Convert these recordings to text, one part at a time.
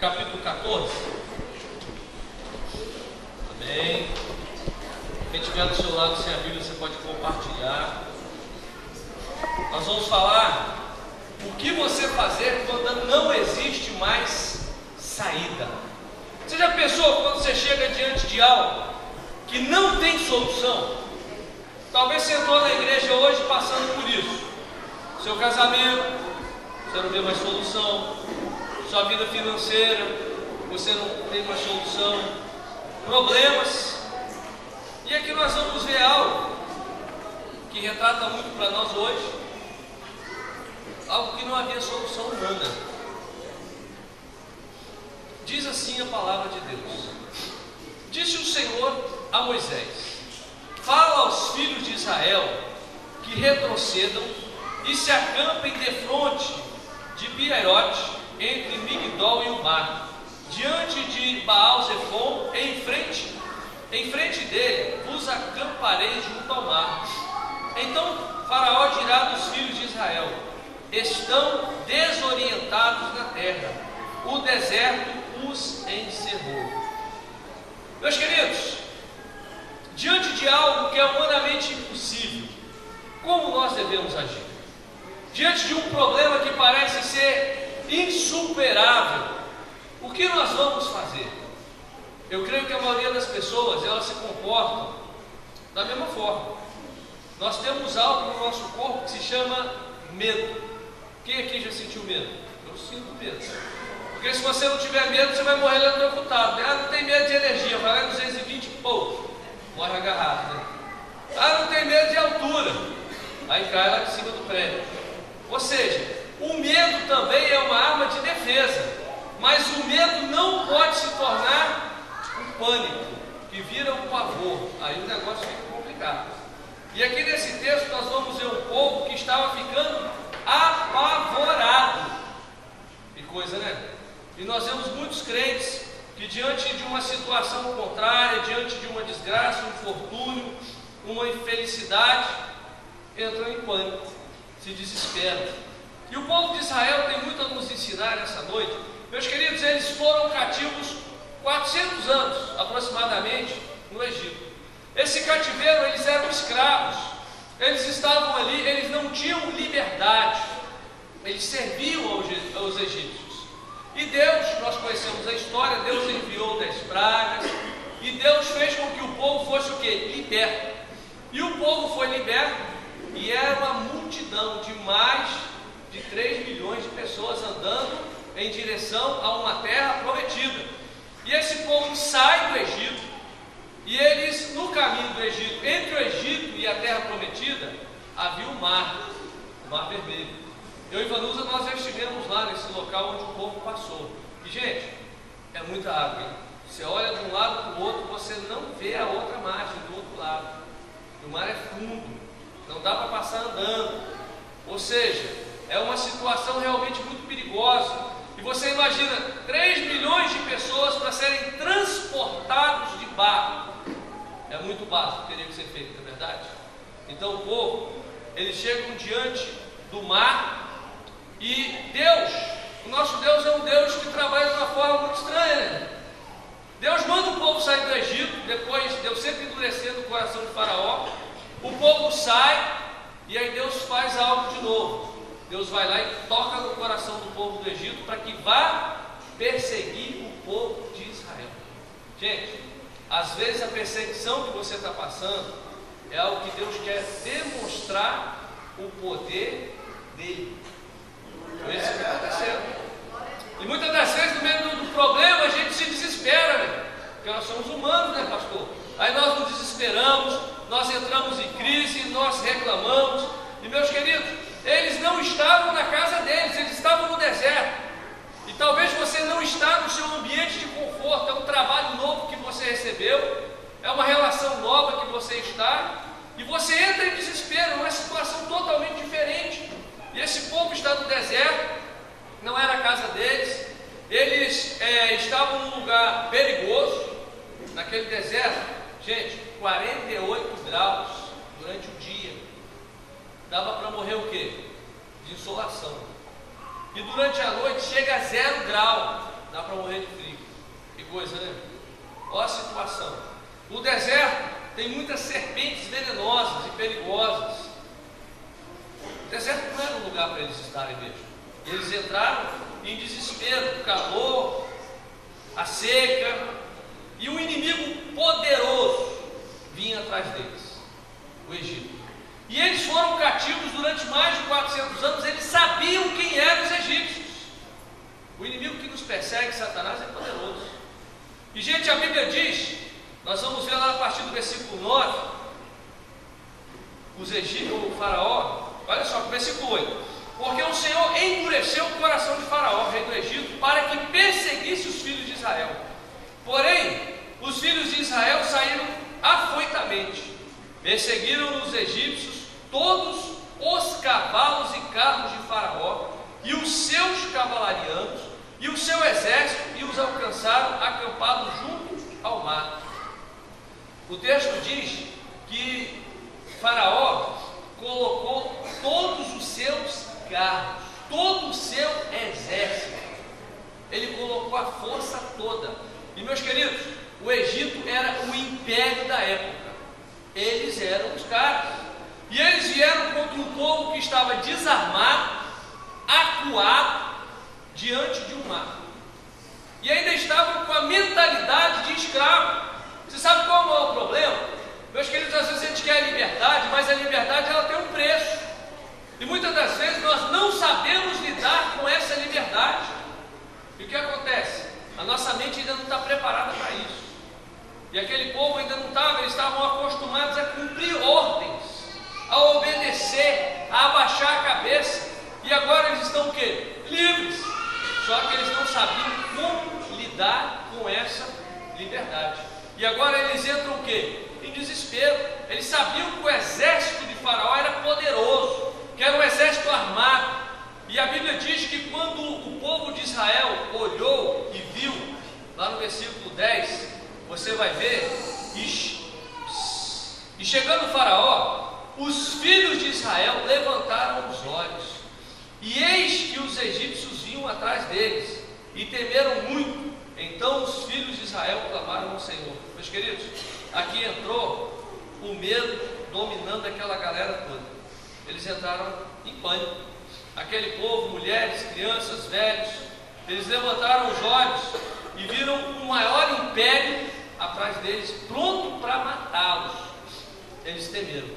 capítulo 14. Amém. Quem estiver do seu lado sem a Bíblia, você pode compartilhar. Nós vamos falar o que você fazer quando não existe mais saída. Você já pensou quando você chega diante de algo que não tem solução? Talvez você entrou na igreja hoje passando por isso. Seu casamento, você não vê mais solução. Sua vida financeira, você não tem mais solução. Problemas. E aqui nós vamos ver algo que retrata muito para nós hoje, algo que não havia solução humana. Diz assim a palavra de Deus: disse o Senhor a Moisés: fala aos filhos de Israel que retrocedam e se acampem defronte de Piaiote, entre Migdol e o mar, diante de Baal-Zefon, em frente dele vos acamparei junto ao mar. Então Faraó dirá dos filhos de Israel: estão desorientados na terra, o deserto os encerrou. Meus queridos, diante de algo que é humanamente impossível, como nós devemos agir? Diante de um problema que parece ser insuperável, o que nós vamos fazer? Eu creio que a maioria das pessoas, elas se comportam da mesma forma. Nós temos algo no nosso corpo que se chama medo. Quem aqui já sentiu medo? Eu sinto medo. Porque se você não tiver medo, você vai morrer eletrocutado. Ah, não tem medo de energia, vai lá 220 e pouco, morre agarrado, né? Ah, não tem medo de altura, aí cai lá de cima do prédio. Ou seja, o medo também é uma arma de defesa, mas o medo não pode se tornar um pânico, que vira um pavor. Aí o negócio fica complicado. E aqui nesse texto nós vamos ver um povo que estava ficando apavorado. Que coisa, né? E nós vemos muitos crentes que diante de uma situação contrária, diante de uma desgraça, um infortúnio, uma infelicidade, entram em pânico, se desesperam. E o povo de Israel tem muito a nos ensinar nessa noite. Meus queridos, eles foram cativos 400 anos aproximadamente no Egito. Esse cativeiro, eles eram escravos, eles estavam ali, eles não tinham liberdade, eles serviam aos egípcios. E Deus, nós conhecemos a história, Deus enviou 10 pragas, e Deus fez com que o povo fosse o quê? Liberto. E o povo foi liberto, e era uma multidão de mais de 3 milhões de pessoas andando em direção a uma terra prometida. E esse povo sai do Egito, e eles, no caminho do Egito, entre o Egito e a terra prometida, havia o Mar Vermelho. Eu e Vanusa, nós já estivemos lá nesse local onde o povo passou. E gente, é muita água, hein? Você olha de um lado para o outro, você não vê a outra margem do outro lado. E o mar é fundo, não dá para passar andando. Ou seja, é uma situação realmente muito perigosa. E você imagina 3 milhões de pessoas para serem transportados de barco. É muito básico que teria que ser feito, não é verdade? Então o povo, eles chegam diante do mar. E Deus, o nosso Deus é um Deus que trabalha de uma forma muito estranha, né? Deus manda o povo sair do Egito, depois Deus sempre endurecendo o coração de Faraó. O povo sai, e aí Deus faz algo de novo. Deus vai lá e toca no coração do povo do Egito para que vá perseguir o povo de Israel. Gente, às vezes a perseguição que você está passando é algo que Deus quer demonstrar o poder dele. Foi isso que aconteceu. E muitas das vezes, no meio do problema, a gente se desespera, né? Porque nós somos humanos, né, pastor? Aí nós nos desesperamos, nós entramos em crise, nós reclamamos. E meus queridos, eles não estavam na casa deles, eles estavam no deserto. E talvez você não está no seu ambiente de conforto, é um trabalho novo que você recebeu, é uma relação nova que você está, e você entra em desespero, uma situação totalmente diferente. E esse povo está no deserto, não era a casa deles, eles estavam num lugar perigoso, naquele deserto, gente, 48 graus durante o dia, dava para morrer o quê? De insolação. E durante a noite chega a 0 grau, dá para morrer de frio. Que coisa, né? Olha a situação. No deserto tem muitas serpentes venenosas e perigosas. O deserto não era um lugar para eles estarem mesmo. Eles entraram em desespero, o calor, a seca, e um inimigo poderoso vinha atrás deles, o Egito. E eles foram cativos durante mais de 400 anos. Eles sabiam quem eram os egípcios. O inimigo que nos persegue, Satanás, é poderoso. E, gente, a Bíblia diz, nós vamos ver lá a partir do versículo 9, os egípcios, o faraó, olha só, versículo 8: porque o Senhor endureceu o coração de Faraó, rei do Egito, para que perseguisse os filhos de Israel. Porém, os filhos de Israel saíram afoitamente, perseguiram os egípcios todos os cavalos e carros de Faraó, e os seus cavalarianos, e o seu exército, e os alcançaram acampados junto ao mar. O texto diz que Faraó colocou todos os seus carros, todo o seu exército, ele colocou a força toda. E, meus queridos, o Egito era o império da época, eles eram os caras, e eles vieram contra um povo que estava desarmado, acuado, diante de um mar, e ainda estavam com a mentalidade de escravo. Você sabe qual é o problema? Meus queridos, às vezes a gente quer a liberdade, mas a liberdade ela tem um preço, e muitas das vezes nós não sabemos lidar com essa liberdade. E o que acontece? A nossa mente ainda não está preparada para isso, e aquele povo ainda não estava, eles estavam acostumados a cumprir ordens, a obedecer, a abaixar a cabeça, e agora eles estão o quê? Livres. Só que eles não sabiam como lidar com essa liberdade. E agora eles entram o quê? Em desespero. Eles sabiam que o exército de Faraó era poderoso, que era um exército armado. E a Bíblia diz que quando o povo de Israel olhou e viu, lá no versículo 10, você vai ver, e chegando o Faraó, os filhos de Israel levantaram os olhos, e eis que os egípcios vinham atrás deles, e temeram muito. Então os filhos de Israel clamaram ao Senhor. Meus queridos, aqui entrou o medo dominando aquela galera toda. Eles entraram em pânico. Aquele povo, mulheres, crianças, velhos, eles levantaram os olhos e viram um maior império atrás deles, pronto para matá-los. Eles temeram.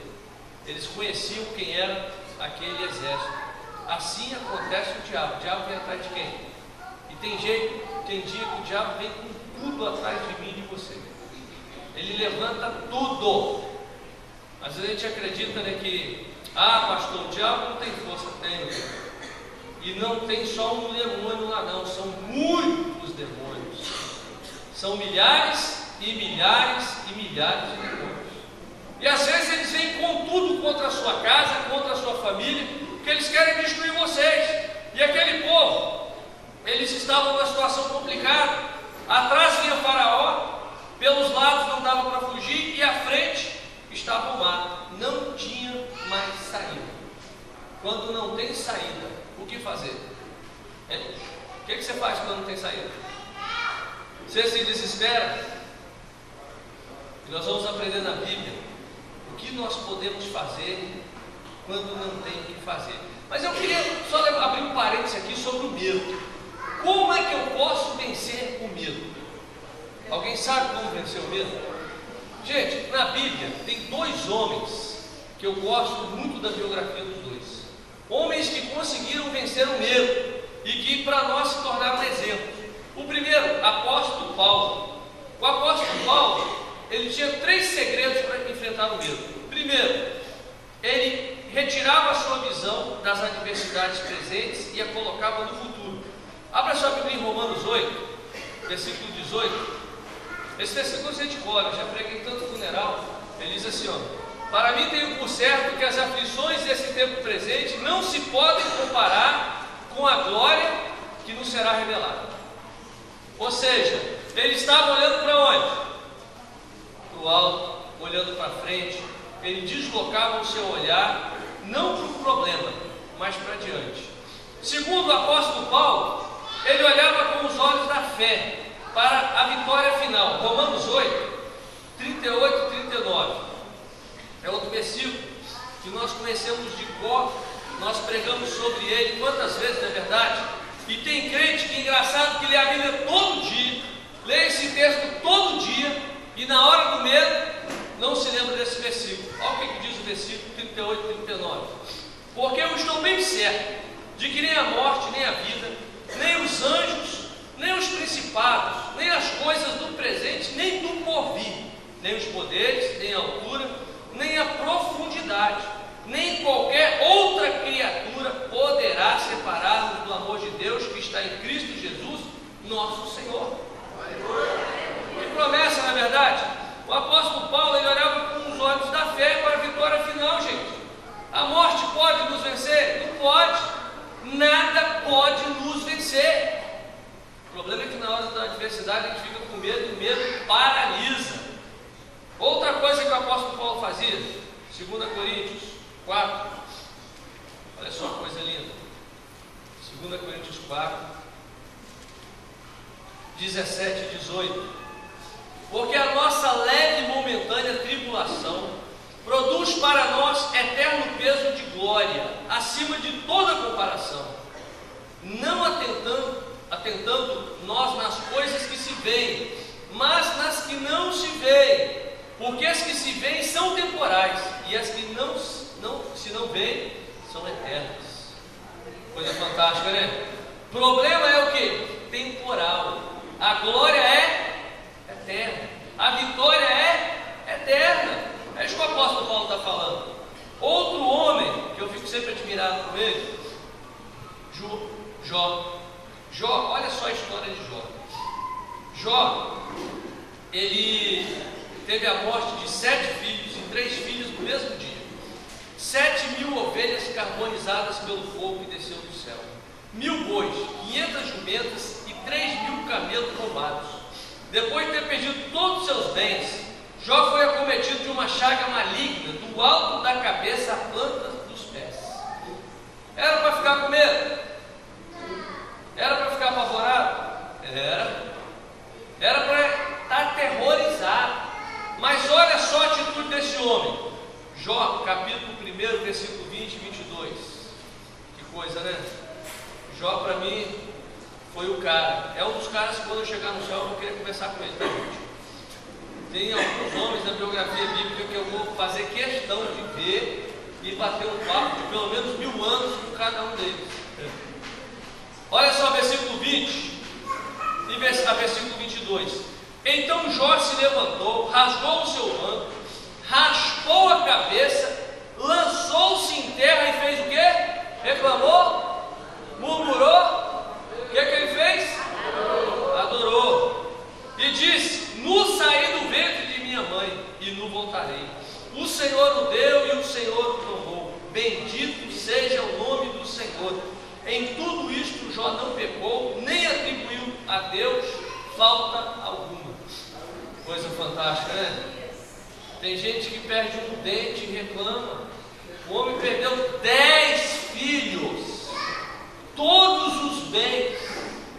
Eles conheciam quem era aquele exército. Assim acontece o diabo. O diabo vem atrás de quem? E tem dia que o diabo vem com tudo atrás de mim e de você. Ele levanta tudo. Às vezes a gente acredita, né, que pastor, o diabo não tem força. Tem. E não tem só um demônio lá não, são muitos demônios. São milhares e milhares e milhares de demônios. E às vezes eles vêm com tudo contra a sua casa, contra a sua família, porque eles querem destruir vocês. E aquele povo, eles estavam numa situação complicada. Atrás vinha Faraó, pelos lados não dava para fugir, e à frente estava o mar. Não tinha mais saída. Quando não tem saída, o que fazer? O que você faz quando não tem saída? Você se desespera? E nós vamos aprender na Bíblia o que nós podemos fazer quando não tem o que fazer. Mas eu queria só abrir um parênteses aqui sobre o medo. Como é que eu posso vencer o medo? Alguém sabe como vencer o medo? Gente, na Bíblia tem dois homens que eu gosto muito da biografia dos dois. Homens que conseguiram vencer o medo e que para nós se tornaram exemplo. O primeiro, apóstolo Paulo. O apóstolo Paulo, ele tinha 3 segredos para enfrentar o medo. Primeiro, ele retirava a sua visão das adversidades presentes e a colocava no futuro. Abra sua Bíblia em Romanos 8, versículo 18. Esse versículo a gente cobra, já preguei em tanto funeral. Ele diz assim, para mim tenho por certo que as aflições desse tempo presente não se podem comparar com a glória que nos será revelada. Ou seja, ele estava olhando para onde? Para o alto, olhando para frente. Ele deslocava o seu olhar, não para o problema, mas para diante. Segundo o apóstolo Paulo, ele olhava com os olhos da fé para a vitória final. Romanos 8, 38 e 39. É outro versículo que nós conhecemos de cor, nós pregamos sobre ele quantas vezes, não é verdade? E tem crente que é engraçado que lê a Bíblia todo dia, lê esse texto todo dia, e na hora do medo não se lembra desse versículo. Olha o que diz o versículo 38 e 39. Porque eu estou bem certo de que nem a morte, nem a vida, nem os anjos, nem os principados, nem as coisas do presente, nem do porvir, nem os poderes, nem a altura, nem a profundidade, nem qualquer outra criatura poderá separar-nos do amor de Deus que está em Cristo Jesus, nosso Senhor. Que promessa, na verdade? O apóstolo Paulo, ele olhava com os olhos da fé para a vitória final, gente. A morte pode nos vencer? Não pode. Nada pode nos vencer. O problema é que na hora da adversidade a gente fica com medo, e o medo paralisa. Outra coisa que o apóstolo Paulo fazia, 2 Coríntios 4, olha só uma coisa linda, 2 Coríntios 4, 17 e 18, porque a nossa leve e momentânea tribulação produz para nós eterno peso de glória, acima de toda comparação, não atentando nós nas coisas que se veem, mas nas que não se veem, porque as que se veem são temporais, e as que se não veem são eternas. Coisa fantástica, né? O problema é o que? Temporal. A glória é eterna. A vitória é eterna. É isso que o apóstolo Paulo está falando. Outro homem, que eu fico sempre admirado com ele, Jó. Olha só a história de Jó. Jó, ele teve a morte de 7 filhos e 3 filhos no mesmo dia. 7.000 ovelhas carbonizadas pelo fogo que desceu do céu. 1.000 bois, 500 jumentas e 3.000 camelos roubados. Depois de ter perdido todos os seus bens, Jó foi acometido de uma chaga maligna do alto da cabeça à planta dos pés. Era para ficar com medo? Era para ficar apavorado? Era para estar aterrorizado. Mas olha só a atitude desse homem. Jó, capítulo 1, versículo 20 e 22. Que coisa, né? Jó, para mim, foi o cara. É um dos caras que, quando eu chegar no céu, eu vou querer conversar com ele, tá, gente? Tem alguns homens na biografia bíblica que eu vou fazer questão de ver e bater um papo de pelo menos 1000 anos com cada um deles. Olha só, versículo 20 e versículo 22. Então Jó se levantou, rasgou o seu manto, raspou a cabeça, lançou-se em terra e fez o quê? Reclamou? Murmurou? O que ele fez? Adorou. E disse: nu saí do ventre de minha mãe e nu voltarei. O Senhor o deu e o Senhor o tomou. Bendito seja o nome do Senhor. Em tudo isto Jó não pecou, nem atribuiu a Deus falta alguma. Coisa fantástica, né? Tem gente que perde um dente e reclama. O homem perdeu 10 filhos, todos os bens,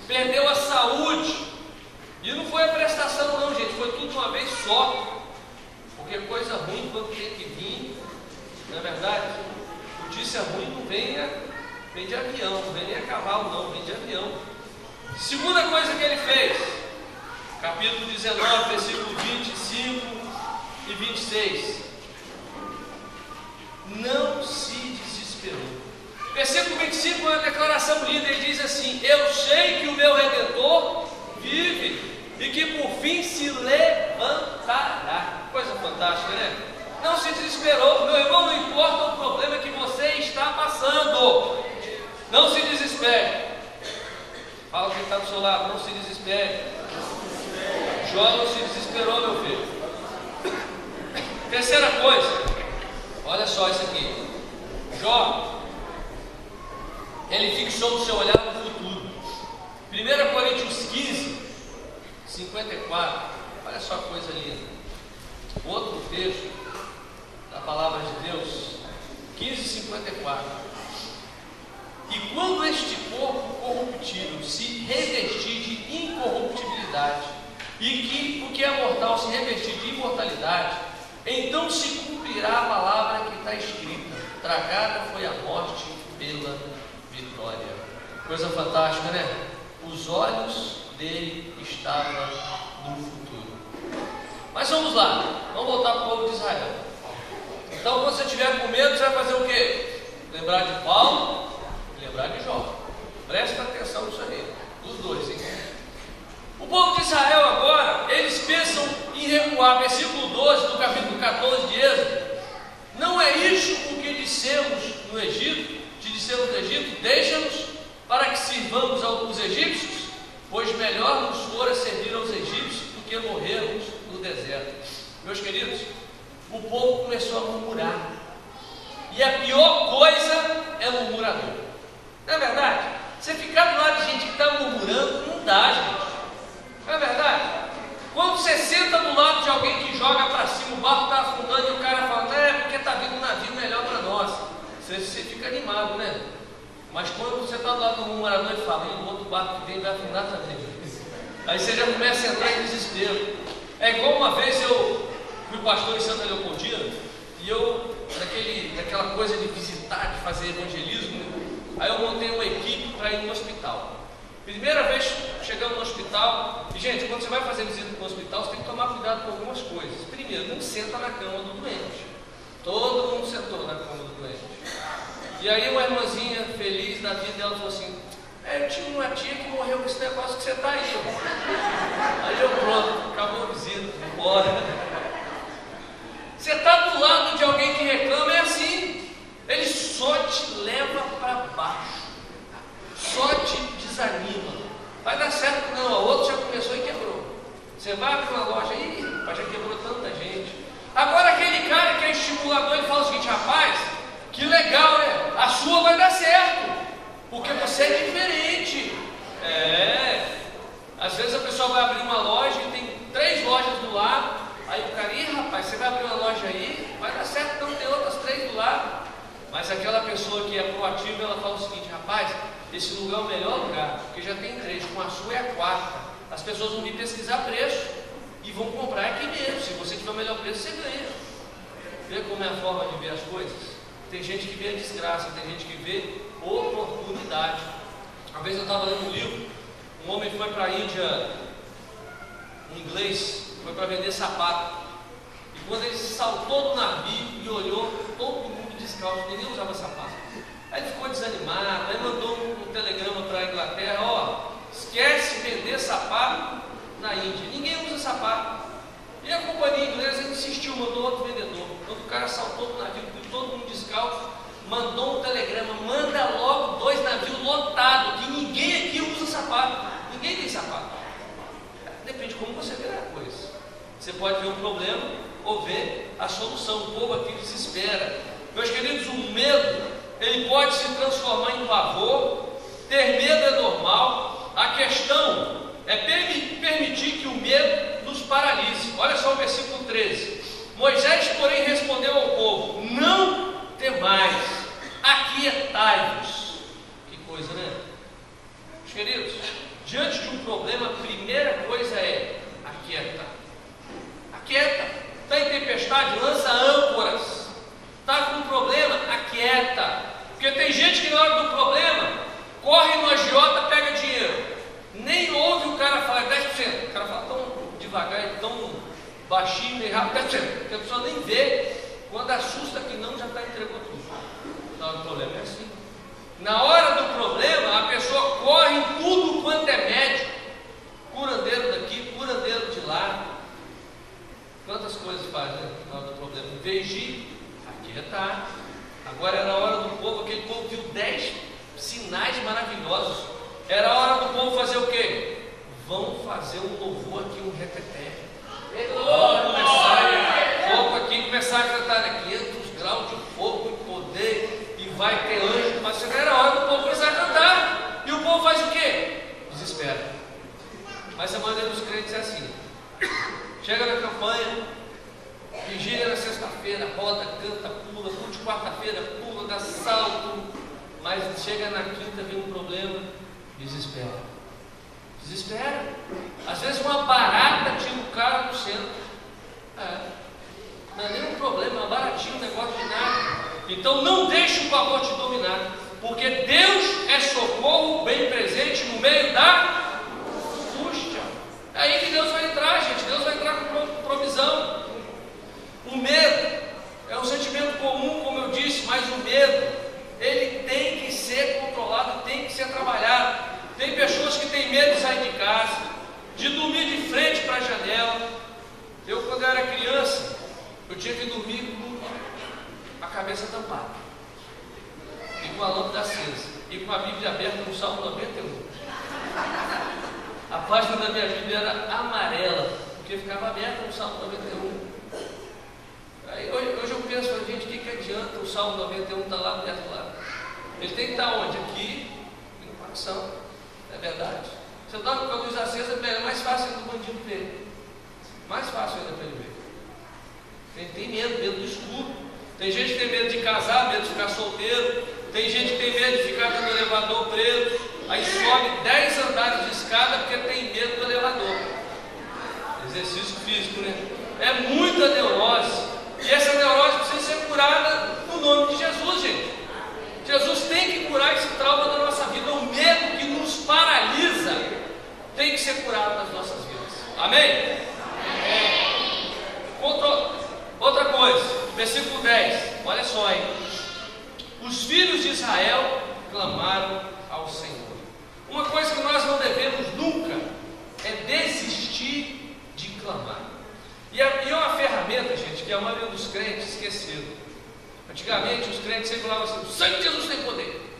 perdeu a saúde. E não foi a prestação não, gente, foi tudo de uma vez só. Porque coisa ruim, quando tem que vir, não é verdade? Notícia ruim não vem de avião, não vem nem a cavalo não, vem de avião. Segunda coisa que ele fez, capítulo 19, versículo 25 e 26. Não se desesperou. Versículo 25 é uma declaração linda, ele diz assim: eu sei que o meu Redentor vive e que por fim se levantará. Coisa fantástica, né? Não se desesperou. Meu irmão, não importa o problema que você está passando, não se desespere. Fala quem está do seu lado, não se desespere. Jó não se desesperou, meu filho. Terceira coisa, olha só isso aqui. Jó, ele fixou o seu olhar no futuro. 1 Coríntios 15, 54. Olha só que coisa linda. Outro texto da palavra de Deus, 15, 54. E quando este corpo corruptível se revestir de incorruptibilidade, e que o que é mortal se revestir de imortalidade, então se cumprirá a palavra que está escrita: tragada foi a morte pela vitória. Coisa fantástica, né? Os olhos dele estavam no futuro. Mas vamos lá, vamos voltar para o povo de Israel. Então, quando você estiver com medo, você vai fazer o quê? Lembrar de Paulo, lembrar de Jó. Presta atenção nisso aí, os dois, hein? O povo de Israel agora, eles pensam em recuar. Versículo 12 do capítulo 14 de Êxodo: não é isso o que dissemos no Egito? Te dissemos no Egito: deixa-nos para que sirvamos aos egípcios, pois melhor nos fora servir aos egípcios do que morrermos no deserto. Meus queridos, o povo começou a murmurar, e a pior coisa é murmurador. Não é verdade? Você ficar do lado de gente que está murmurando, não dá, gente. Não é verdade? Quando você senta do lado de alguém que joga para cima, o barco está afundando e o cara fala: é porque está vindo um navio melhor para nós, você fica animado, né? Mas quando você está do lado do murmurador e fala: o outro barco que vem vai afundar também, aí você já começa a entrar em desespero. É igual uma vez eu fui pastor em Santa Leopoldina, e eu, daquela coisa de visitar, de fazer evangelismo, né? Aí eu montei uma equipe para ir no hospital. Primeira vez chegando no hospital, e gente, quando você vai fazer visita no hospital, você tem que tomar cuidado com algumas coisas. Primeiro, não senta na cama do doente. Todo mundo sentou na cama do doente. E aí uma irmãzinha feliz da vida dela falou assim: eu tinha uma tia que morreu com esse negócio que você está aí. Aí eu, pronto, acabou a visita, embora. Você está do lado de alguém que reclama, é assim. Ele só te leva para baixo, só te desanima. Vai dar certo não, o outro já começou e quebrou. Você vai abrir uma loja aí, já quebrou tanta gente. Agora aquele cara que é estimulador, ele fala o seguinte: rapaz, que legal, né? A sua vai dar certo, porque você é diferente. Às vezes a pessoa vai abrir uma loja e tem 3 lojas do lado. Aí o cara: ih, rapaz, você vai abrir uma loja aí, vai dar certo, não tem outras 3 do lado. Mas aquela pessoa que é proativa, ela fala o seguinte: rapaz, esse lugar é o melhor lugar, porque já tem 3, com a sua é a 4. As pessoas vão vir pesquisar preço e vão comprar aqui mesmo. Se você tiver o melhor preço, você ganha. Vê como é a forma de ver as coisas? Tem gente que vê a desgraça, tem gente que vê oportunidade. Uma vez eu estava lendo um livro, um homem foi para a Índia, um inglês, foi para vender sapato. E quando ele saltou do navio e olhou, todo mundo descalço, ninguém usava sapato. Aí ele ficou desanimado, aí mandou um telegrama para a Inglaterra: ó, esquece vender sapato na Índia, ninguém usa sapato. E a companhia inglesa insistiu, mandou outro vendedor. Quando o cara saltou do navio, todo mundo descalço, mandou um telegrama: manda logo 2 navios lotados, que ninguém aqui usa sapato, ninguém tem sapato. Depende de como você vê a coisa. Você pode ver um problema ou ver a solução. O povo aqui desespera. Meus queridos, o medo, ele pode se transformar em pavor. Ter medo é normal. A questão é permitir que o medo nos paralise. Olha só o versículo 13. Moisés, porém, respondeu ao povo: não temais, aquietai-vos. Que coisa, né? Meus queridos, diante de um problema, a primeira coisa é aquieta. Aquieta. Está em tempestade, lança âncoras. Está com um problema, aquieta. Porque tem gente que na hora do problema corre no agiota, pega dinheiro, nem ouve o cara falar 10%. O cara fala tão devagar e tão baixinho e rápido, 10%, porque a pessoa nem vê. Quando assusta que não, já está entregando tudo. Na hora do problema é assim. Na hora do problema, a pessoa corre em tudo quanto é médico, curandeiro daqui, curandeiro de lá. Quantas coisas faz, né, na hora do problema? Em vez de aquietar. Agora era a hora do povo, aquele povo viu 10 sinais maravilhosos. Era a hora do povo fazer o quê? Vão fazer um louvor aqui, um reteté. Vamos começar fogo aqui, começar a cantar 500 graus de fogo e poder, e vai ter anjo. Mas era a hora do povo começar a cantar. E o povo faz o quê? Desespera. Mas a maioria dos crentes é assim. Chega na campanha, vigília na sexta-feira, roda, canta, pula, culto de quarta-feira, pula, dá salto, mas chega na quinta, vem um problema, desespera. Desespera. Às vezes uma barata tira o cara do centro. Não é nenhum problema, é uma baratinha, um negócio de nada. Então não deixe o pavor te dominar, porque Deus é socorro bem presente no meio da angústia. É aí que Deus vai entrar, gente. Deus vai entrar com provisão. O medo é um sentimento comum, como eu disse, mas o medo, ele tem que ser controlado, tem que ser trabalhado. Tem pessoas que têm medo de sair de casa, de dormir de frente para a janela. Eu, quando era criança, eu tinha que dormir com a cabeça tampada, e com a lâmpada acesa, e com a Bíblia aberta no Salmo 91. A página da minha Bíblia era amarela, porque ficava aberta no Salmo 91. Aí, hoje eu penso, gente, o que adianta o Salmo 91 estar lá aberto lá? Ele tem que estar onde? Aqui, no coração. É verdade. Se eu dorme com a luz acesa, é mais fácil do bandido ver. Mais fácil ainda para ele ver. Ele tem medo do escuro. Tem gente que tem medo de casar, medo de ficar solteiro. Tem gente que tem medo de ficar no elevador preso. Aí sobe 10 andares de escada porque tem medo do elevador. Exercício físico, né? É muita neurose. E essa neurose precisa ser curada no nome de Jesus, gente. Jesus tem que curar esse trauma da nossa vida. O medo que nos paralisa tem que ser curado nas nossas vidas. Amém? Amém. Outra coisa, versículo 10. Olha só aí. Os filhos de Israel clamaram ao Senhor. Uma coisa que nós não devemos nunca é desistir de clamar. E é uma ferramenta, gente, que a maioria dos crentes esqueceram. Antigamente os crentes sempre falavam assim: o sangue de Jesus tem poder.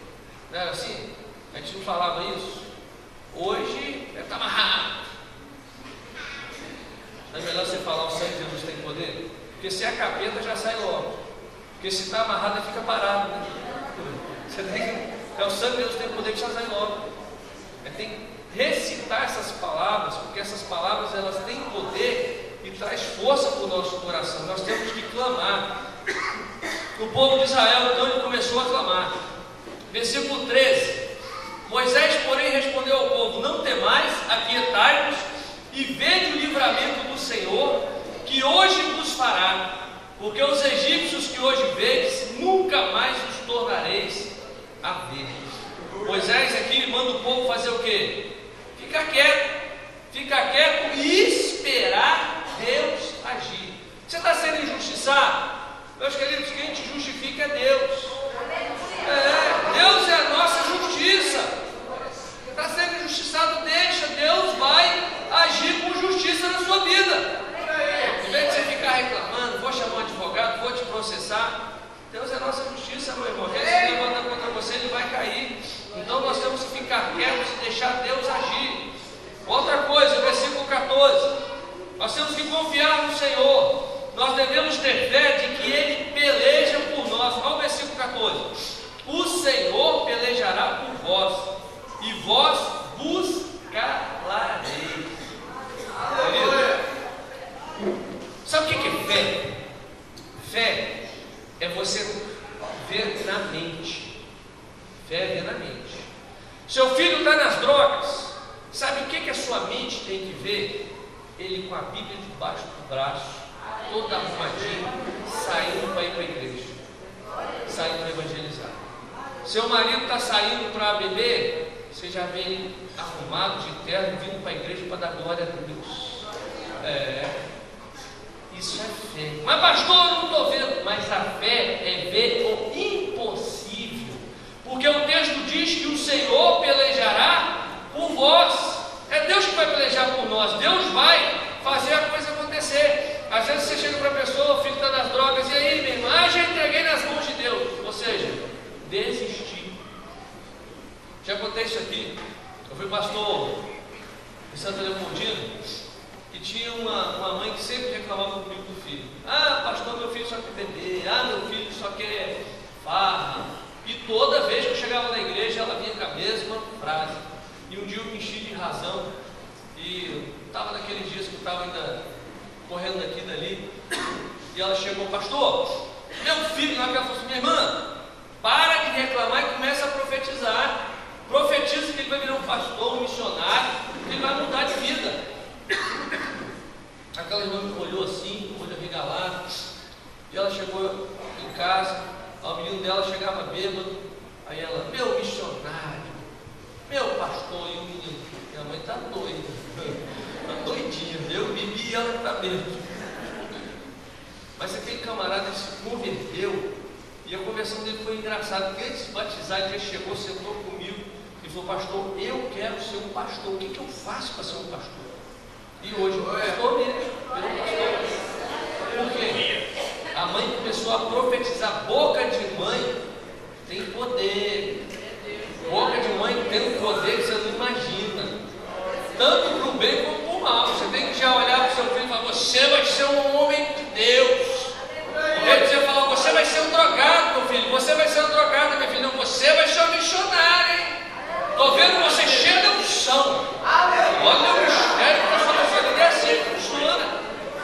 Não era assim? A gente não falava isso. Hoje está amarrado. Não é melhor você falar: o sangue de Jesus tem poder? Porque se é capeta já sai logo. Porque se está amarrado fica parado, né? Você tem que... o sangue de Jesus tem poder que já sai logo. Tem que recitar essas palavras, porque essas palavras elas têm poder e traz força para o nosso coração. Nós temos que clamar. O povo de Israel então ele começou a clamar. Versículo 13. Moisés, porém, respondeu ao povo: não temais, aquietai-vos e vede o livramento do Senhor, que hoje vos fará, porque os egípcios que hoje vedes, nunca mais os tornareis a ver. Moisés aqui manda o povo fazer o quê? Ficar quieto e esperar Deus agir. Você está sendo injustiçado? Meus queridos, quem te justifica é Deus. Deus é a nossa justiça. Está sendo injustiçado, deixa, Deus vai agir com justiça na sua vida. Em vez de você ficar reclamando, vou chamar um advogado, vou te processar. Deus é a nossa justiça, meu irmão. Quem se levanta contra você, ele vai cair. Então nós temos que ficar quietos e deixar Deus agir. Outra coisa, versículo 14. Nós temos que confiar no Senhor. Nós devemos ter fé de que Ele peleja por nós. Olha o versículo 14. O Senhor pelejará por vós, e vós vos calareis. Sabe o que é fé? Fé é você ver na mente. Fé é ver na mente. Seu filho está nas drogas. Sabe o que a sua mente tem que ver? Ele com a Bíblia debaixo do braço, todo arrumadinho, saindo para ir para a igreja, saindo para evangelizar. Seu marido está saindo para beber, você já vê ele arrumado de terno, vindo para a igreja para dar glória a Deus. Isso é fé. Mas pastor, eu não estou vendo. Mas a fé é ver o impossível, porque o texto diz que o Senhor pelejará por vós. É Deus que vai pelejar por nós. Deus vai fazer a coisa acontecer. Às vezes você chega para a pessoa, o filho está nas drogas, e aí, minha irmã, já entreguei nas mãos de Deus. Ou seja, desistir. Já contei isso aqui. Eu fui pastor em Santa Leopoldina, e tinha uma mãe que sempre reclamava comigo do filho. Ah, pastor, meu filho só quer beber. Ah, meu filho só quer farra. E toda vez que eu chegava na igreja, ela vinha com a mesma frase. E um dia eu me enchi de razão. E estava naqueles dias que eu estava ainda correndo daqui e dali. E ela chegou: pastor, meu filho, na hora que ela falou assim: minha irmã, para de reclamar e começa a profetizar. Profetiza que ele vai virar um pastor, um missionário, que ele vai mudar de vida. Aquela irmã me olhou assim, olho arregalado, e ela chegou em casa, o menino dela chegava bêbado, aí ela, meu missionário, meu pastor, e o menino, minha mãe está doida, está doidinha, eu bebi e ela está bêbada. Mas aquele camarada ele se converteu, e a conversão dele foi engraçada, porque antes de batizar, ele já chegou, sentou comigo, e falou, pastor, eu quero ser um pastor, o que eu faço para ser um pastor? E hoje o pastor mesmo, virou pastor. Por quê? A mãe começou a profetizar. Boca de mãe tem poder. Boca de mãe tem um poder que você não imagina. Tanto para o bem como para o mal. Você tem que já olhar para o seu filho e falar, você vai ser um homem de Deus. Ele você falar, você vai ser um drogado, meu filho. Você vai ser um drogado, minha filha. Não, você vai ser um missionário, hein? Estou vendo você cheio de unção. Olha o mistério que está fazendo. É assim que funciona.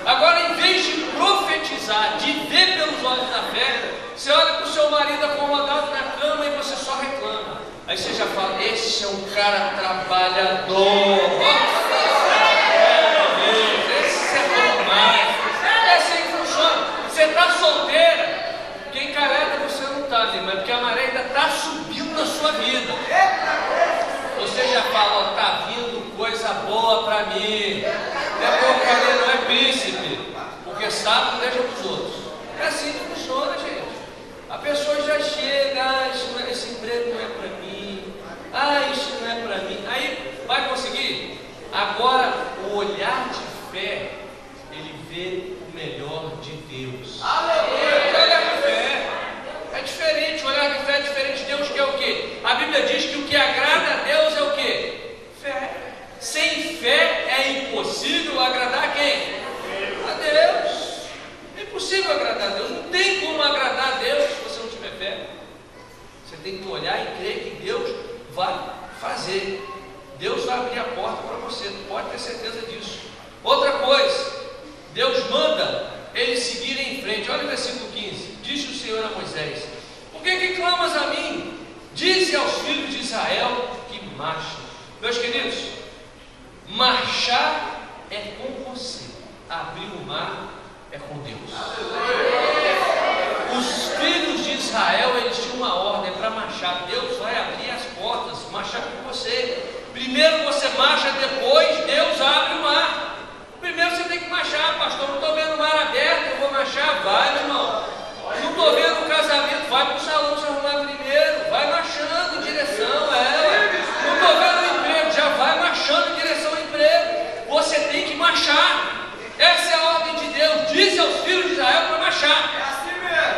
Agora, em vez de profetizar, de ver pelos olhos da fé, você olha para o seu marido acomodado na cama e você só reclama. Aí você já fala, esse é um cara trabalhador. Esse é normal. É assim que funciona. Você está solteira, quem carrega você não está, irmã, porque a maré ainda está subindo na sua vida. Você já fala, está vindo coisa boa para mim. Não é porcaria, não é príncipe. Porque sabe não deixa para os outros. É assim que funciona, gente. A pessoa já chega, esse emprego não é para mim. Isso não é para mim. Aí vai conseguir? Agora, o olhar de fé, ele vê o melhor de Deus. O olhar de fé é diferente. O olhar de fé é diferente de Deus, que é o quê? A Bíblia diz que o que agrada a Deus é o quê? Fé. Sem fé é impossível agradar a quem? A Deus. É impossível agradar a Deus. Não tem como agradar a Deus se você não tiver fé. Você tem que olhar e crer que Deus vai fazer. Deus vai abrir a porta para você. Pode ter certeza disso. Outra coisa, Deus manda eles seguirem em frente. Olha o versículo 15. Disse o Senhor a Moisés: por que clamas a mim? Dize aos filhos de Israel que marchem. Meus queridos, marchar é com você, abrir o mar é com Deus. Os filhos de Israel, eles tinham uma ordem para marchar. Deus vai abrir as portas, marchar com você. Primeiro você marcha, depois Deus abre o mar. Primeiro você tem que marchar, pastor. Não estou vendo o mar aberto, eu vou marchar. Vai, meu irmão. Não estou vendo o casamento, vai para o salão se arrumar primeiro. Vai marchando em direção a ela. Não estou vendo o emprego, já vai marchando em direção ao emprego. Você tem que marchar. Essa é a ordem de Deus. Diz aos filhos de Israel para marchar.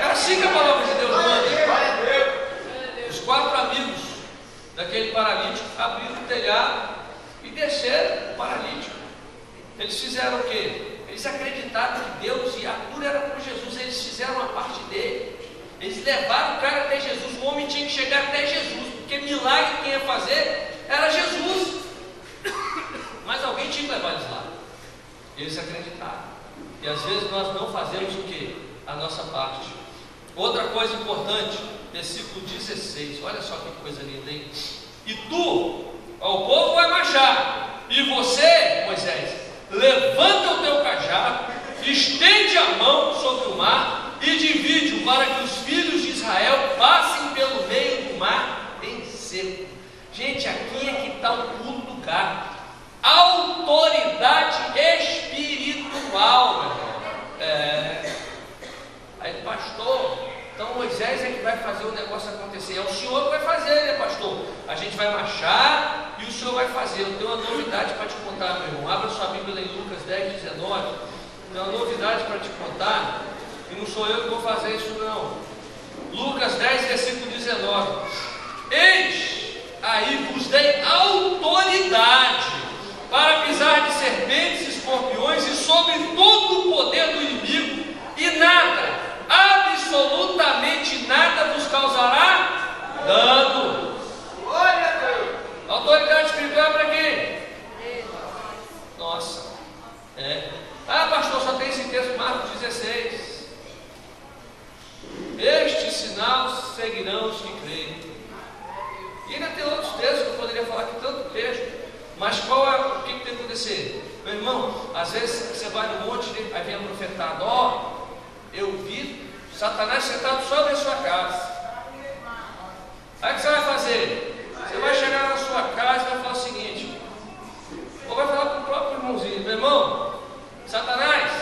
É assim que a palavra de Deus manda. Os 4 amigos daquele paralítico abriram o telhado e desceram o paralítico. Eles fizeram o quê? Eles acreditaram que Deus e a cura era com Jesus. Eles fizeram a parte dele. Eles levaram o cara até Jesus. O homem tinha que chegar até Jesus, porque milagre quem ia fazer era Jesus. Mas alguém tinha que levar eles lá. Eles acreditaram. E às vezes nós não fazemos o quê? A nossa parte. Outra coisa importante, versículo 16. Olha só que coisa linda, hein? E tu, o povo vai marchar. E você, Moisés, levanta o teu cajado, estende a mão sobre o mar e divide-o para que os filhos de Israel passem pelo meio do mar em seco. Gente, aqui é que está o pulo do gato. Autoridade espiritual, meu irmão. Aí, pastor, então Moisés é que vai fazer o negócio acontecer. É o senhor que vai fazer, né, pastor? A gente vai marchar e o senhor vai fazer. Eu tenho uma novidade para te contar, meu irmão. Abra sua Bíblia em Lucas 10, 19. Tenho uma novidade para te contar. E não sou eu que vou fazer isso, não. Lucas 10, versículo 19. Eis, aí vos dei autoridade para pisar de serpentes, escorpiões e sobre todo o poder do inimigo, e nada, absolutamente nada vos causará dano. Autoridade espiritual é para quem? Nossa, pastor, só tem esse texto, Marcos 16. Este sinal seguirão os que creem. ainda tem outros textos que eu poderia falar aqui, tanto texto. Mas o que tem que acontecer? Meu irmão, às vezes você vai no monte, aí vem a profetada, eu vi Satanás sentado só na sua casa. Aí o que você vai fazer? Você vai chegar na sua casa e vai falar o seguinte, ou vai falar para o próprio irmãozinho, meu irmão, Satanás,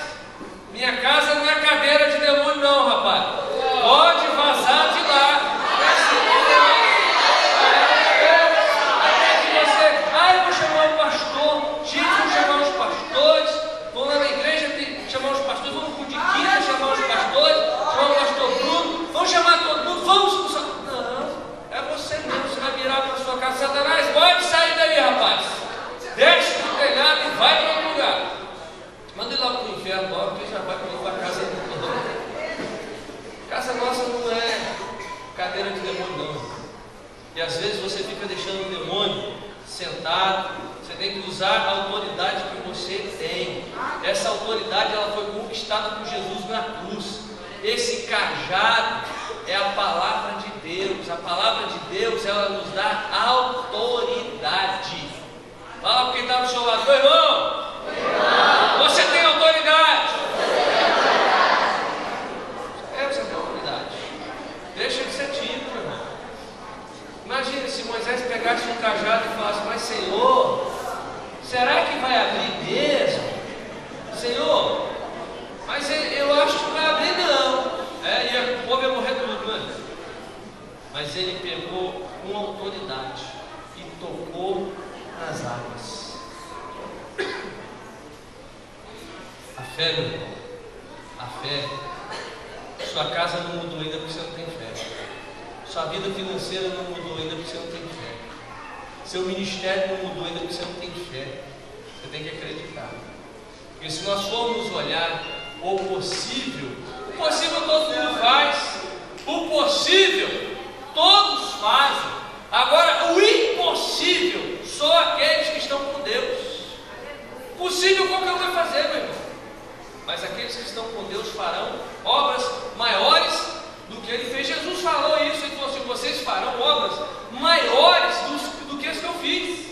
minha casa não é cadeira de demônio não, rapaz. Pode vazar de lá. Eu vou chamar o pastor. Gente, vamos chamar os pastores. Vamos lá na igreja chamar os pastores. Vamos pro de quinta chamar os pastores. Chamar o pastor Bruno. Vamos chamar todo mundo. Vamos expulsar. Não, é você mesmo. Você vai virar para sua casa. Satanás, pode sair daí, rapaz. Desce do telhado e vai para outro lugar. Manda ele lá para o inferno logo, que já vai para a casa do Casa nossa não é cadeira de demônio, não. E às vezes você fica deixando o demônio sentado. Você tem que usar a autoridade que você tem. Essa autoridade ela foi conquistada por Jesus na cruz. Esse cajado é a palavra de Deus. A palavra de Deus ela nos dá autoridade. Fala para quem está do seu lado, meu irmão. Você tem autoridade. Você tem autoridade. Deixa de ser tímido, meu irmão. Imagina se Moisés pegasse um cajado e falasse, mas Senhor, será que vai abrir mesmo? Senhor, mas eu acho que não vai abrir não. E o povo ia morrer tudo, né? Mas ele pegou com autoridade e tocou nas águas. A fé, meu irmão, a fé. Sua casa não mudou ainda porque você não tem fé. Sua vida financeira não mudou ainda porque você não tem fé. Seu ministério não mudou ainda porque você não tem fé. Você tem que acreditar. Porque se nós formos olhar o possível todo mundo faz. O possível todos fazem. Agora, o impossível só aqueles que estão com Deus. Possível qualquer um vai fazer, meu irmão. Mas aqueles que estão com Deus farão obras maiores do que Ele fez. Jesus falou isso, Ele falou assim, vocês farão obras maiores do que as que eu fiz.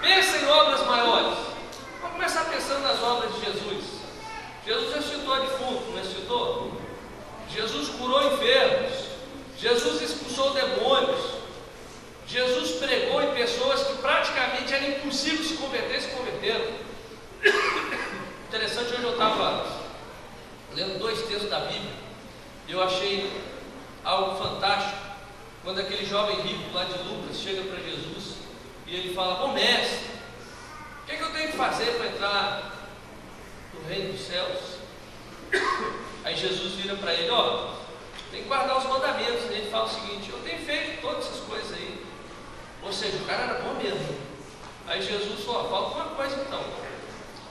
Pensa em obras maiores. Vamos começar pensando nas obras de Jesus. Jesus ressuscitou defunto, não ressuscitou? Jesus curou enfermos. Jesus expulsou demônios. Jesus pregou em pessoas que praticamente era impossível se converteram. Interessante, hoje eu estava lendo 2 textos da Bíblia e eu achei algo fantástico, quando aquele jovem rico lá de Lucas chega para Jesus e ele fala, bom mestre, o que eu tenho que fazer para entrar no reino dos céus? Aí Jesus vira para ele, tem que guardar os mandamentos. E ele fala o seguinte, eu tenho feito todas essas coisas aí. Ou seja, o cara era bom mesmo. Aí Jesus falou, falta uma coisa então,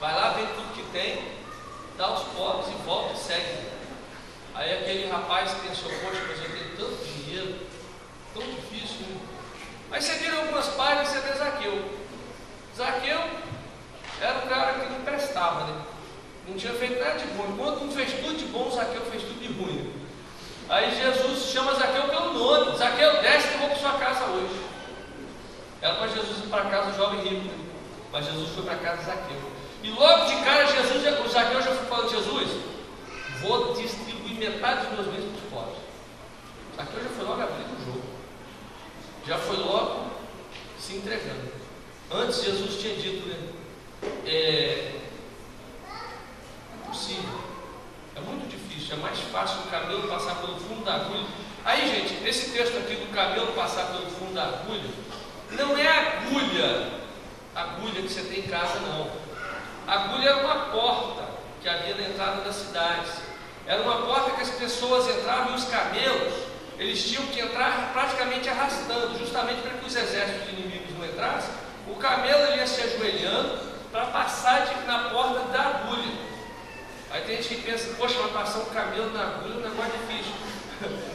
vai lá, vende tudo que tem, dá aos pobres e volta e segue. Aí aquele rapaz pensou, poxa, mas eu tenho tanto dinheiro, tão difícil, né? Aí você vira algumas páginas e você vê Zaqueu. Zaqueu era um cara que não prestava, né? Não tinha feito nada de bom. Enquanto não fez tudo de bom, Zaqueu fez tudo de ruim. Aí Jesus chama Zaqueu pelo nome. Zaqueu, desce que eu vou para sua casa hoje. Era para Jesus ir para casa do jovem rico, né? Mas Jesus foi para casa de Zaqueu. E logo de cara, o Zaqueu já foi falando, Jesus, vou distribuir metade dos meus bens para os pobres. Zaqueu já foi logo abrindo o jogo. Já foi logo se entregando. Antes Jesus tinha dito, né? É impossível. É muito difícil. É mais fácil o camelo passar pelo fundo da agulha. Aí, gente, esse texto aqui do camelo passar pelo fundo da agulha, não é a agulha que você tem em casa, não. A agulha era uma porta que havia na entrada das cidades. Era uma porta que as pessoas entravam e os camelos, eles tinham que entrar praticamente arrastando, justamente para que os exércitos inimigos não entrassem. O camelo ele ia se ajoelhando para passar na porta da agulha. Aí tem gente que pensa, poxa, vai passar um camelo na agulha, um negócio difícil.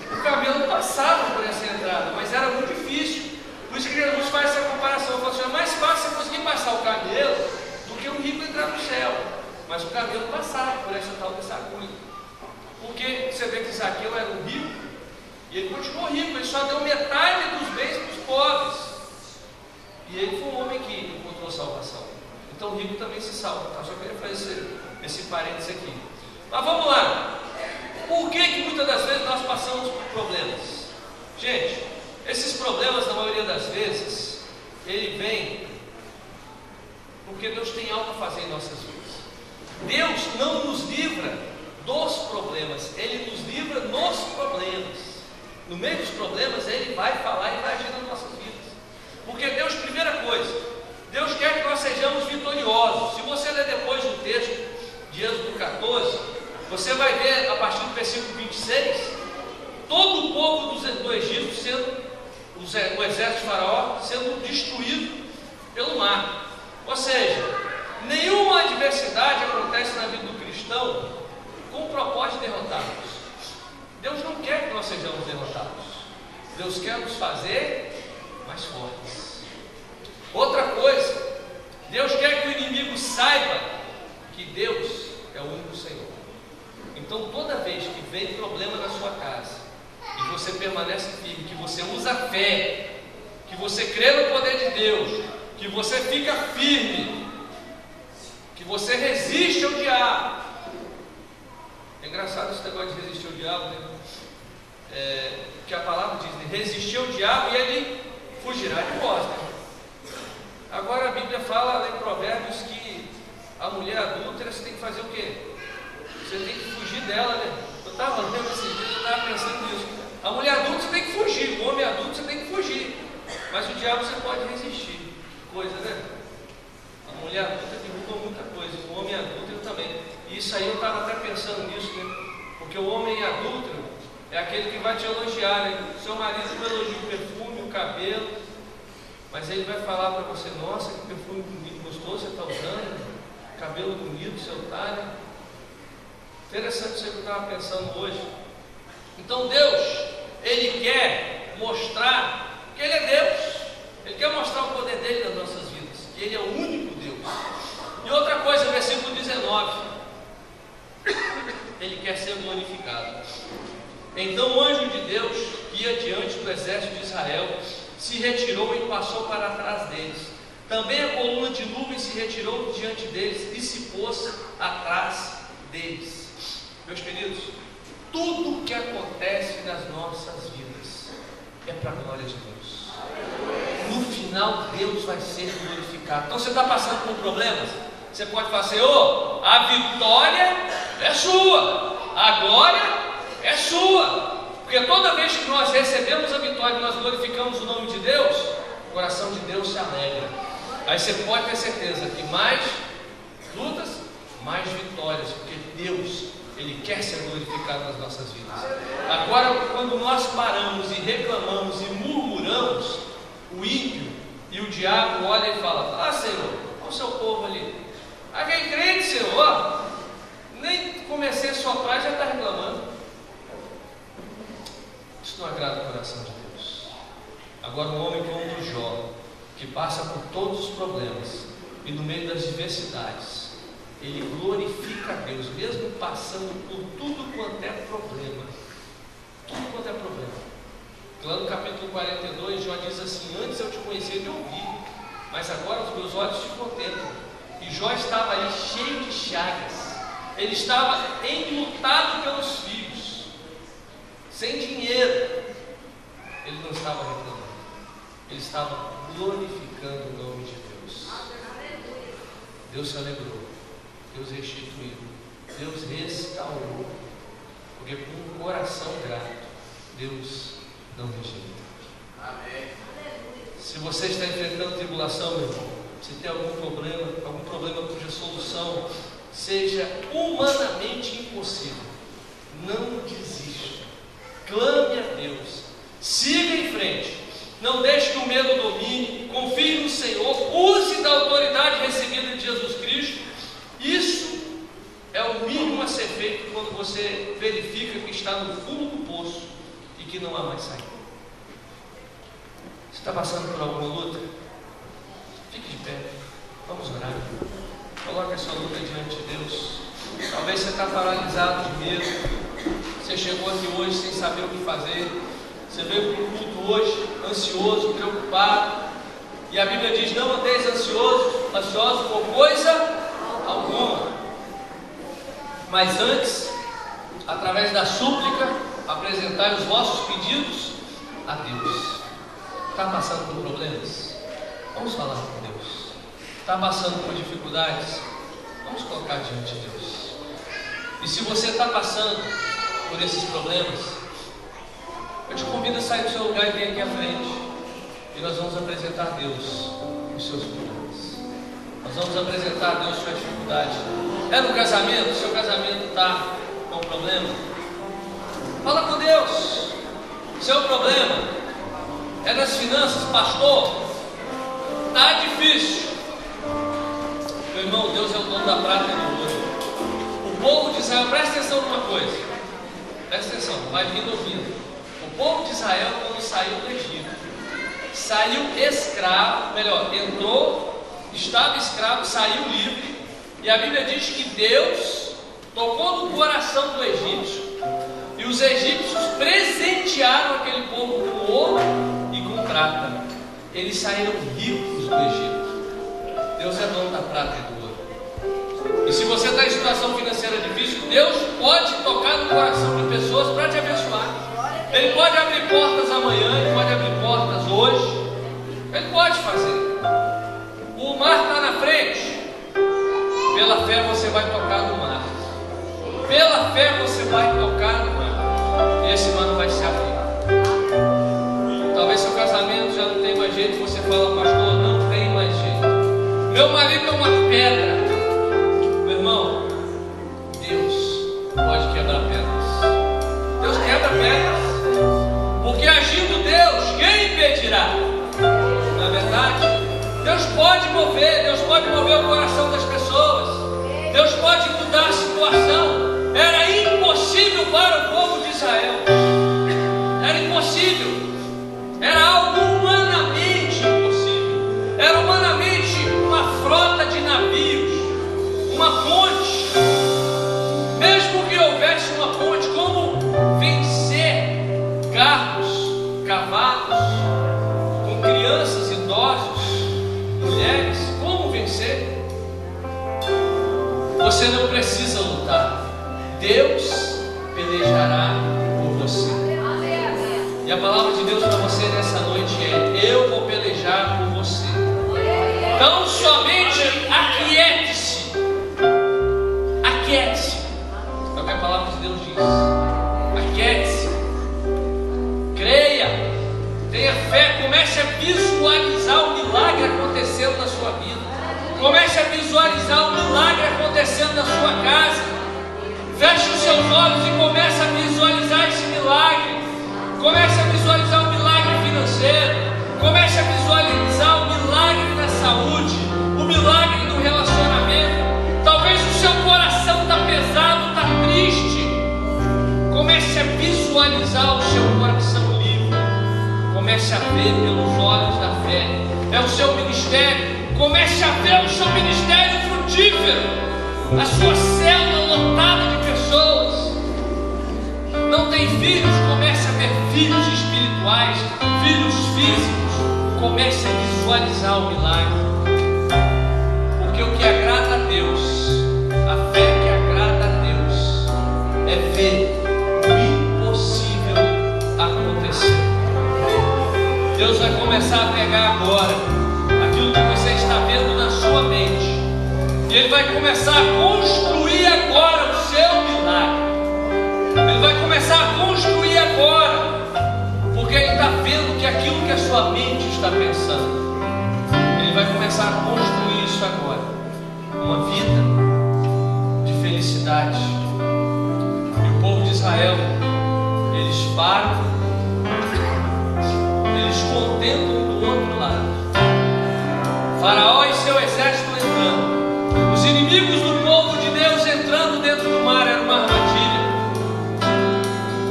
O camelo passava por essa entrada, mas era muito difícil. Por isso que Jesus faz essa comparação. Ele fala assim, é mais fácil você conseguir passar o camelo do que um rico entrar no céu. Mas o camelo passava por essa tal dessa agulha. Porque você vê que Zaqueu era um rico, e ele continuou rico, ele só deu metade dos bens para os pobres. E ele foi um homem que encontrou salvação. Então o rico também se salva. Tá? Só queria fazer esse parênteses aqui. Mas vamos lá. Por que muitas das vezes nós passamos por problemas? Gente, esses problemas, na maioria das vezes, ele vem porque Deus tem algo a fazer em nossas vidas. Deus não nos livra dos problemas, Ele nos livra nos problemas. No meio dos problemas, Ele vai falar e vai agir nas nossas vidas. Porque Deus, primeira coisa, Deus quer que nós sejamos vitoriosos. Se você ler depois o texto de Êxodo 14, você vai ver a partir do versículo 26, todo o povo do Egito sendo, o exército de Faraó sendo destruído pelo mar. Ou seja, nenhuma adversidade acontece na vida do cristão com o propósito de derrotarmos. Deus não quer que nós sejamos derrotados. Deus quer nos fazer mais fortes. Outra coisa, Deus quer que o inimigo saiba que Deus é o único Senhor. Então toda vez que vem problema na sua casa e você permanece firme, que você usa a fé, que você crê no poder de Deus, que você fica firme, que você resiste ao diabo. É engraçado esse negócio de resistir ao diabo, né? Que a palavra diz, né? Resistir ao diabo e ele fugirá de vós, né? Agora a Bíblia fala lá em Provérbios que a mulher adúltera você tem que fazer o quê? Você tem que fugir dela, né? Eu estava lendo esses dias, eu estava pensando nisso. A mulher adulta você tem que fugir, o homem adulto você tem que fugir, mas o diabo você pode resistir. Coisa, né? A mulher adulta derruba muita coisa, o homem adúltero também. E isso aí eu estava até pensando nisso, né? Porque o homem adúltero é aquele que vai te elogiar, né? Seu marido não elogia o perfume, o cabelo, mas ele vai falar para você: nossa, que perfume bonito, gostoso você está usando, cabelo bonito você está, né? Interessante isso que eu estava pensando hoje. Então Deus, Ele quer mostrar que Ele é Deus. Ele quer mostrar o poder dele nas nossas vidas, que Ele é o único Deus. E outra coisa, versículo 19, Ele quer ser glorificado. Então o anjo de Deus, que ia diante do exército de Israel, se retirou e passou para trás deles. Também a coluna de nuvem se retirou diante deles e se pôs atrás deles. Meus queridos, tudo que acontece nas nossas vidas é para a glória de Deus. No final, Deus vai ser glorificado. Então você está passando por problemas, você pode falar: Senhor, a vitória é sua, a glória é sua. Porque toda vez que nós recebemos a vitória e nós glorificamos o nome de Deus, o coração de Deus se alegra. Aí você pode ter certeza que mais lutas, mais vitórias, porque Deus, Ele quer ser glorificado nas nossas vidas. Agora, quando nós paramos e reclamamos e murmuramos, o ímpio e o diabo olham e falam: ah, Senhor, olha o seu povo ali. Alguém crente, Senhor, nem comecei a soprar e já está reclamando. Isso não agrada o coração de Deus. Agora, um homem como o Jó, que passa por todos os problemas e no meio das diversidades, ele glorifica a Deus, mesmo passando por tudo quanto é problema. Tudo quanto é problema. Lá no capítulo 42, Jó diz assim: antes eu te conhecia de ouvir, mas agora os meus olhos te contemplam. E Jó estava ali cheio de chagas. Ele estava enlutado pelos filhos, sem dinheiro. Ele não estava reclamando, ele estava glorificando o nome de Deus. Deus se alegrou, Deus restituiu, Deus restaurou, porque com um coração grato, Deus não rejeita. Amém. Se você está enfrentando tribulação, meu irmão, se tem algum problema cuja solução seja humanamente impossível, não desista, clame a Deus, siga em frente, não deixe que o medo domine, confie no Senhor, use da autoridade recebida de Jesus Cristo. Isso é o mínimo a ser feito quando você verifica que está no fundo do poço e que não há mais saída. Você está passando por alguma luta? Fique de pé, vamos orar. Coloque a sua luta diante de Deus. Talvez você está paralisado de medo. Você chegou aqui hoje sem saber o que fazer. Você veio para o culto hoje ansioso, preocupado, e a Bíblia diz: não andeis ansiosos por coisa alguma, mas antes, através da súplica, apresentai os vossos pedidos a Deus. Está passando por problemas? Vamos falar com Deus. Está passando por dificuldades? Vamos colocar diante de Deus. E se você está passando por esses problemas, eu te convido a sair do seu lugar e vir aqui à frente, e nós vamos apresentar a Deus os seus problemas. Nós vamos apresentar a Deus sua dificuldade. É no casamento? Seu casamento está com problema? Fala com Deus. Seu problema é nas finanças, pastor? Está difícil. Meu irmão, Deus é o dono da prata e do ouro. O povo de Israel, presta atenção numa coisa. Presta atenção, vai vindo ouvindo. O povo de Israel, quando saiu do Egito, saiu escravo, entrou, estava escravo, saiu livre, e a Bíblia diz que Deus tocou no coração do egípcio, e os egípcios presentearam aquele povo com ouro e com prata. Eles saíram ricos do Egito. Deus é dono da prata e do ouro. E se você está em situação financeira difícil, Deus pode tocar no coração de pessoas para te abençoar. Ele pode abrir portas amanhã, Ele pode abrir portas hoje. Ele pode fazer. O mar está na frente. Pela fé você vai tocar no mar. Pela fé você vai tocar no mar. E esse mar vai se abrir. Talvez seu casamento já não tenha mais jeito. Você fala: pastor, não tem mais jeito. Meu marido é uma pedra. Meu irmão, Deus pode quebrar pedras. Deus quebra pedras. Porque agindo Deus, quem impedirá? Na verdade, Deus pode mover o coração das pessoas. Deus pode mudar a situação. Era impossível para o povo de Israel. Era impossível. Era algo humanamente impossível. Era humanamente uma frota de navios, uma ponte. Mesmo que houvesse uma ponte, como vencer carros, cavalos, com crianças, idosos, mulheres? Como vencer? Você não precisa lutar. Deus pelejará por você. E a palavra de Deus para você nessa noite é: eu vou pelejar por você. Então somente aquiete-se. Aquiete-se. É o que a palavra de Deus diz. Aquiete-se. Creia. Tenha fé. Comece a visualizar o milagre acontecendo na sua vida. Comece a visualizar o milagre acontecendo na sua casa. Feche os seus olhos e comece a visualizar esse milagre. Comece a visualizar o milagre financeiro. Comece a visualizar o milagre na saúde, o milagre no relacionamento. Talvez o seu coração está pesado, está triste. Comece a visualizar o seu coração livre. Comece a ver pelos olhos da fé. É o seu ministério. Comece a ver o seu ministério frutífero. A sua célula lotada de pessoas. Não tem filhos? Comece a ver filhos espirituais, filhos físicos. Comece a visualizar o milagre. Porque o que agrada a Deus, a fé que agrada a Deus, é ver o impossível acontecer. Deus vai começar a pegar agora aquilo que você está vendo na sua mente, e Ele vai começar a construir agora o seu milagre. Ele vai começar a construir agora, porque Ele está vendo que aquilo que a sua mente está pensando, Ele vai começar a construir isso agora. Uma vida de felicidade. E o povo de Israel, eles param, eles contemplam do outro lado Faraó e seu exército entrando, os inimigos do povo de Deus entrando dentro do mar. Era uma armadilha.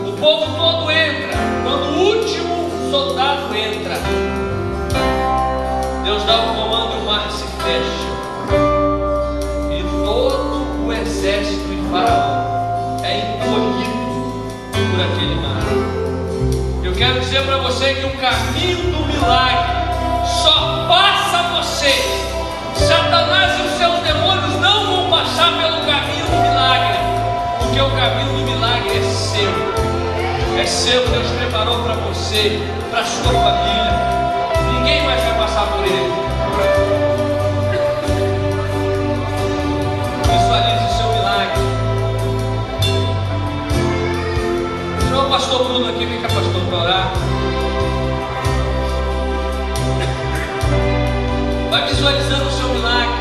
O povo todo entra. Quando o último soldado entra, Deus dá o comando e o mar se fecha, e todo o exército de Faraó é engolido por aquele mar. Eu quero dizer você que o caminho do milagre só passa você. Satanás e os seus demônios não vão passar pelo caminho do milagre, porque o caminho do milagre é seu. É seu, Deus preparou para você, para a sua família. Ninguém mais vai passar por ele. Visualize o seu milagre. Chama o pastor Bruno aqui, vem cá, pastor, para orar. Vai visualizando o seu milagre.